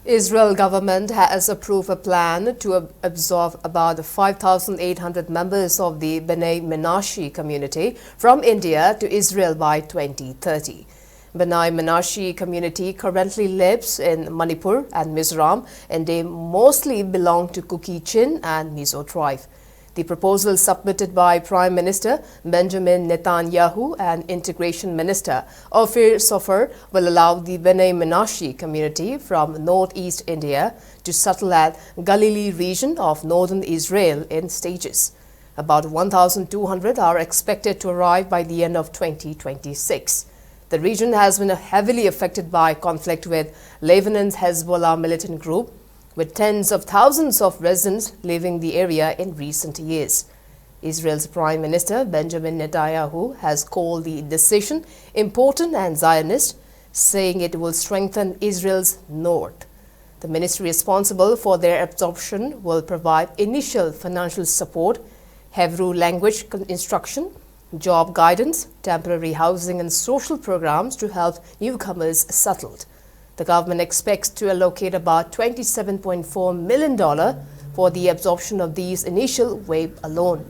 Israel government has approved a plan to absorb about 5,800 members of the Bnei Menashe community from India to Israel by 2030. Bnei Menashe community currently lives in Manipur and Mizoram, and they mostly belong to Kuki-Chin and Mizo tribe. The proposal submitted by Prime Minister Benjamin Netanyahu and Integration Minister Ophir Sofer will allow the Bnei Menashe community from northeast India to settle at Galilee region of northern Israel in stages. About 1,200 are expected to arrive by the end of 2026. The region has been heavily affected by conflict with Lebanon's Hezbollah militant group, with tens of thousands of residents leaving the area in recent years. Israel's Prime Minister Benjamin Netanyahu has called the decision important and Zionist, saying it will strengthen Israel's north. The ministry responsible for their absorption will provide initial financial support, Hebrew language instruction, job guidance, temporary housing and social programs to help newcomers settled. The government expects to allocate about $27.4 million for the absorption of these initial wave alone.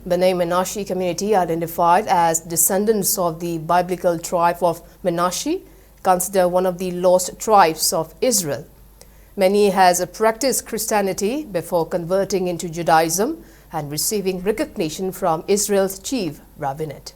Bnei Menashe community, identified as descendants of the biblical tribe of Menashe, considered one of the lost tribes of Israel. Many has practiced Christianity before converting into Judaism and receiving recognition from Israel's chief rabbinate.